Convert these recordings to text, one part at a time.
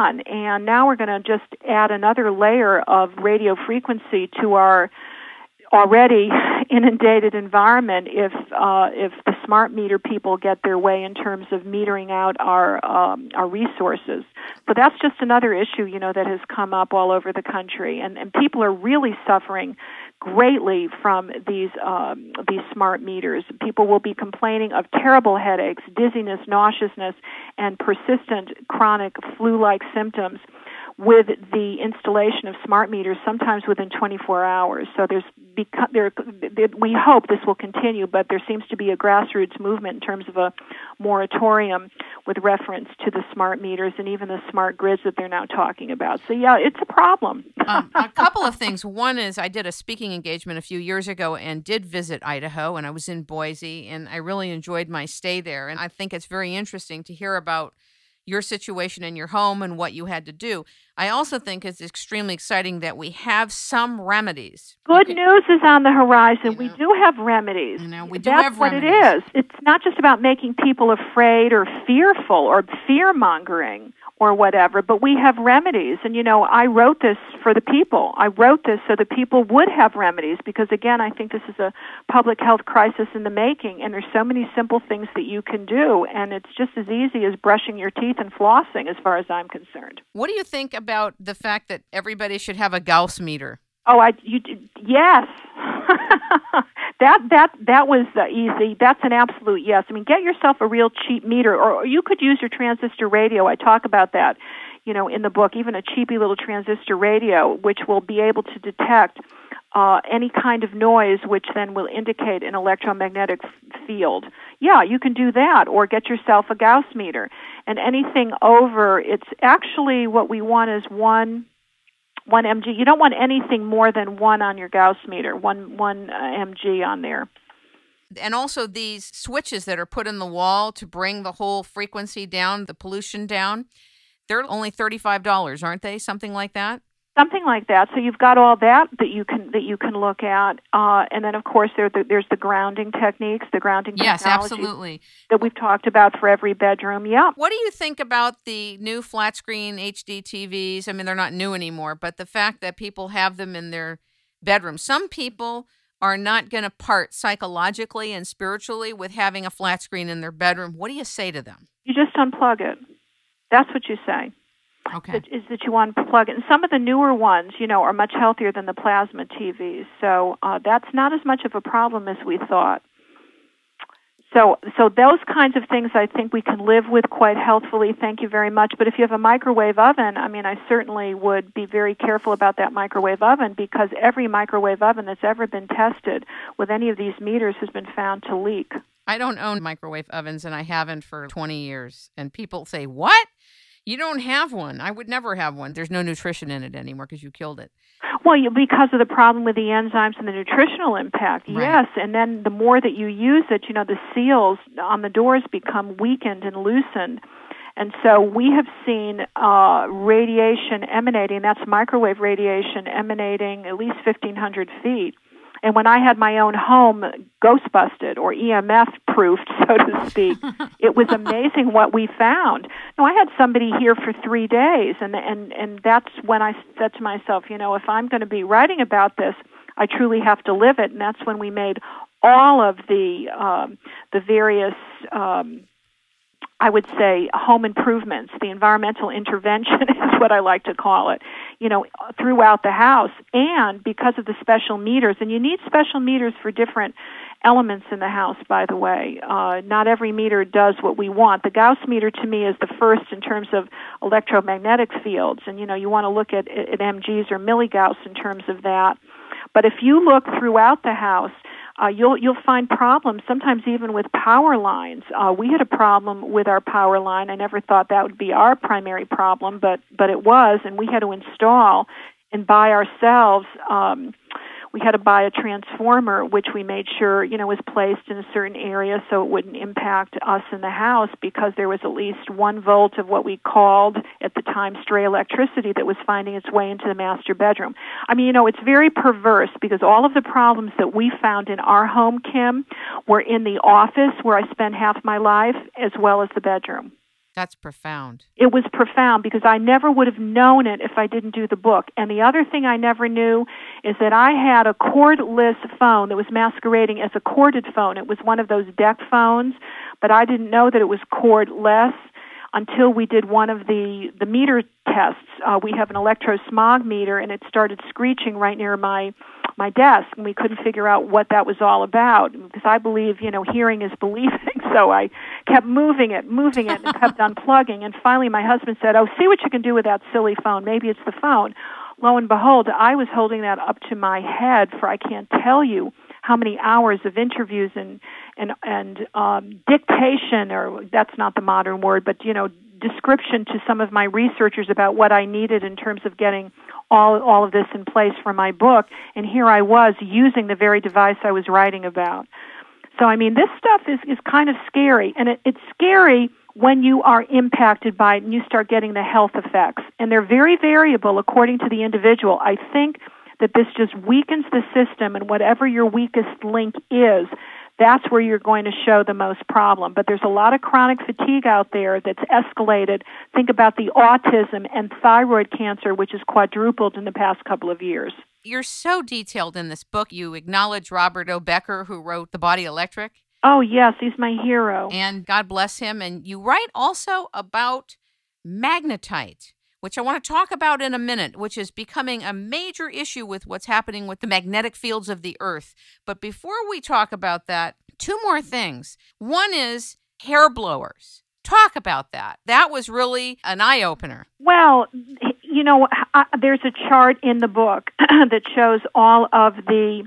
done. And now we're going to just add another layer of radio frequency to our already inundated environment if the smart meter people get their way in terms of metering out our resources. So that's just another issue, that has come up all over the country, and people are really suffering greatly from these smart meters. People will be complaining of terrible headaches, dizziness, nauseousness, and persistent chronic flu-like symptoms with the installation of smart meters, sometimes within 24 hours. So we hope this will continue, but there seems to be a grassroots movement in terms of a moratorium with reference to the smart meters and even the smart grids that they're now talking about. So, yeah, it's a problem. A couple of things. One is I did a speaking engagement a few years ago and did visit Idaho, and I was in Boise, and I really enjoyed my stay there. And I think it's very interesting to hear about your situation in your home and what you had to do. I also think it's extremely exciting that we have some remedies. Good news is on the horizon. We do have remedies. That's what it is. It's not just about making people afraid or fearful or fear-mongering or whatever, but we have remedies. And, I wrote this for the people. I wrote this so that people would have remedies because, again, I think this is a public health crisis in the making, and there's so many simple things that you can do, and it's just as easy as brushing your teeth and flossing as far as I'm concerned. What do you think about the fact that everybody should have a Gauss meter? Yes. That was easy. That's an absolute yes. I mean, get yourself a real cheap meter, or you could use your transistor radio. I talk about that, in the book, even a cheapy little transistor radio, which will be able to detect any kind of noise, which then will indicate an electromagnetic field. Yeah, you can do that, or get yourself a Gauss meter. And anything over, it's actually what we want is one mg. You don't want anything more than one on your Gauss meter, one mg on there. And also these switches that are put in the wall to bring the whole frequency down, the pollution down, they're only $35, aren't they? Something like that? Something like that. So you've got all that you can look at, and then of course there's the grounding techniques, the grounding technology. Yes, absolutely. That we've talked about for every bedroom. Yeah. What do you think about the new flat screen HD TVs? I mean, they're not new anymore, but the fact that people have them in their bedroom. Some people are not going to part psychologically and spiritually with having a flat screen in their bedroom. What do you say to them? You just unplug it. That's what you say. Okay. Is that you unplug it. And some of the newer ones, are much healthier than the plasma TVs. So that's not as much of a problem as we thought. So those kinds of things I think we can live with quite healthfully. Thank you very much. But if you have a microwave oven, I certainly would be very careful about that microwave oven because every microwave oven that's ever been tested with any of these meters has been found to leak. I don't own microwave ovens, and I haven't for 20 years. And people say, what? You don't have one. I would never have one. There's no nutrition in it anymore because you killed it. Well, because of the problem with the enzymes and the nutritional impact, right. Yes. And then the more that you use it, the seals on the doors become weakened and loosened. And so we have seen radiation emanating, that's microwave radiation emanating at least 1,500 feet. And when I had my own home ghost-busted or EMF-proofed, so to speak, it was amazing what we found. Now, I had somebody here for 3 days, and that's when I said to myself, if I'm going to be writing about this, I truly have to live it. And that's when we made all of the various I would say home improvements, the environmental intervention is what I like to call it, throughout the house. And because of the special meters, and you need special meters for different elements in the house, by the way. Not every meter does what we want. The Gauss meter, to me, is the first in terms of electromagnetic fields. And, you want to look at mGs or milligauss in terms of that. But if you look throughout the house, you'll find problems, sometimes even with power lines. We had a problem with our power line. I never thought that would be our primary problem, but it was, and we had to install and buy ourselves. We had to buy a transformer, which we made sure, was placed in a certain area so it wouldn't impact us in the house because there was at least 1 volt of what we called at the time stray electricity that was finding its way into the master bedroom. It's very perverse because all of the problems that we found in our home, Kim, were in the office where I spend half my life as well as the bedroom. That's profound. It was profound because I never would have known it if I didn't do the book. And the other thing I never knew is that I had a cordless phone that was masquerading as a corded phone. It was one of those deck phones, but I didn't know that it was cordless until we did one of the meter tests. We have an electrosmog meter, and it started screeching right near my desk, and we couldn't figure out what that was all about, because I believe, hearing is believing, so I kept moving it, and kept unplugging, and finally my husband said, "Oh, see what you can do with that silly phone. Maybe it's the phone." Lo and behold, I was holding that up to my head for I can't tell you how many hours of interviews and dictation, or that's not the modern word, but description to some of my researchers about what I needed in terms of getting all of this in place for my book, and here I was using the very device I was writing about. So, this stuff is kind of scary, and it's scary when you are impacted by it and you start getting the health effects, and they're very variable according to the individual. I think that this just weakens the system, and whatever your weakest link is, that's where you're going to show the most problem. But there's a lot of chronic fatigue out there that's escalated. Think about the autism and thyroid cancer, which has quadrupled in the past couple of years. You're so detailed in this book. You acknowledge Robert O. Becker, who wrote The Body Electric. Oh, yes, he's my hero. And God bless him. And you write also about magnetite, which I want to talk about in a minute, which is becoming a major issue with what's happening with the magnetic fields of the earth. But before we talk about that, two more things. One is hair blowers. Talk about that. That was really an eye-opener. Well, there's a chart in the book that shows all the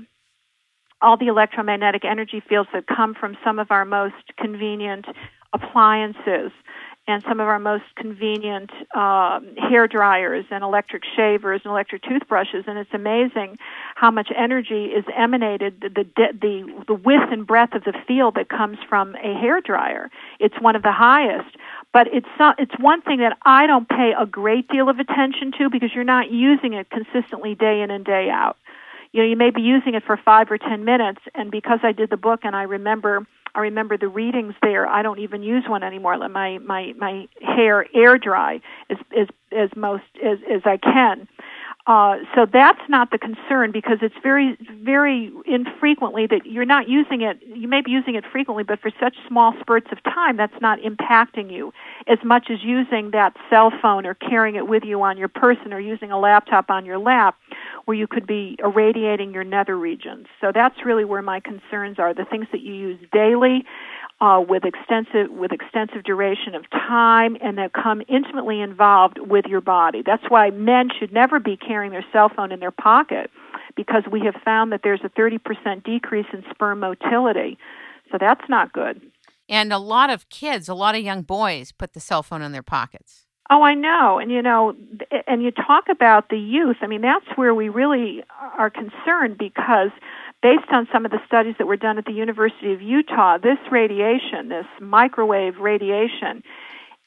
electromagnetic energy fields that come from some of our most convenient appliances and some of our most convenient hair dryers and electric shavers and electric toothbrushes, and it's amazing how much energy is emanated, the width and breadth of the field that comes from a hair dryer. It's one of the highest, but it's one thing that I don't pay a great deal of attention to because you're not using it consistently day in and day out. You may be using it for 5 or 10 minutes, and because I did the book and I remember the readings there, I don't even use one anymore. I let my hair air dry as I can. So that's not the concern because it's very, very infrequently that you're not using it. You may be using it frequently, but for such small spurts of time, that's not impacting you as much as using that cell phone or carrying it with you on your person or using a laptop on your lap where you could be irradiating your nether regions. So that's really where my concerns are, the things that you use daily with extensive duration of time and that come intimately involved with your body. That's why men should never be carrying their cell phone in their pocket because we have found that there's a 30% decrease in sperm motility. So that's not good. And a lot of kids, a lot of young boys put the cell phone in their pockets. Oh, I know. And, and you talk about the youth. That's where we really are concerned because based on some of the studies that were done at the University of Utah, this radiation, this microwave radiation,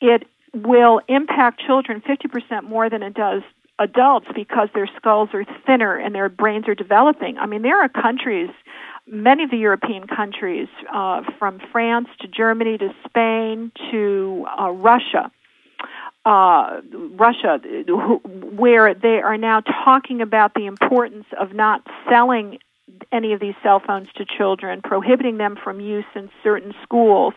it will impact children 50% more than it does adults because their skulls are thinner and their brains are developing. There are countries, many of the European countries, from France to Germany to Spain to Russia, where they are now talking about the importance of not selling any of these cell phones to children, prohibiting them from use in certain schools,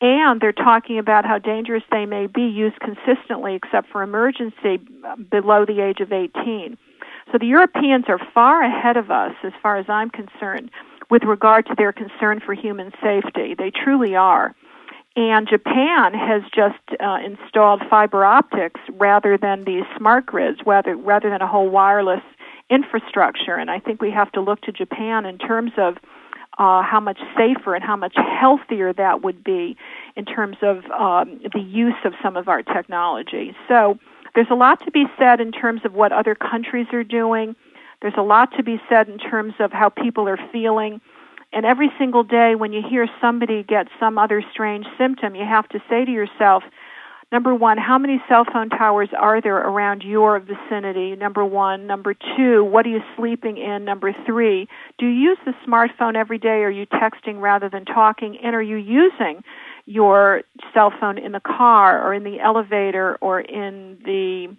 and they're talking about how dangerous they may be used consistently except for emergency below the age of 18. So the Europeans are far ahead of us as far as I'm concerned with regard to their concern for human safety. They truly are. And Japan has just installed fiber optics rather than these smart grids, rather than a whole wireless infrastructure. And I think we have to look to Japan in terms of how much safer and how much healthier that would be in terms of the use of some of our technology. So there's a lot to be said in terms of what other countries are doing. There's a lot to be said in terms of how people are feeling. And every single day when you hear somebody get some other strange symptom, you have to say to yourself, number one, how many cell phone towers are there around your vicinity? Number one. Number two, what are you sleeping in? Number three, do you use the smartphone every day? Are you texting rather than talking? And are you using your cell phone in the car or in the elevator or in the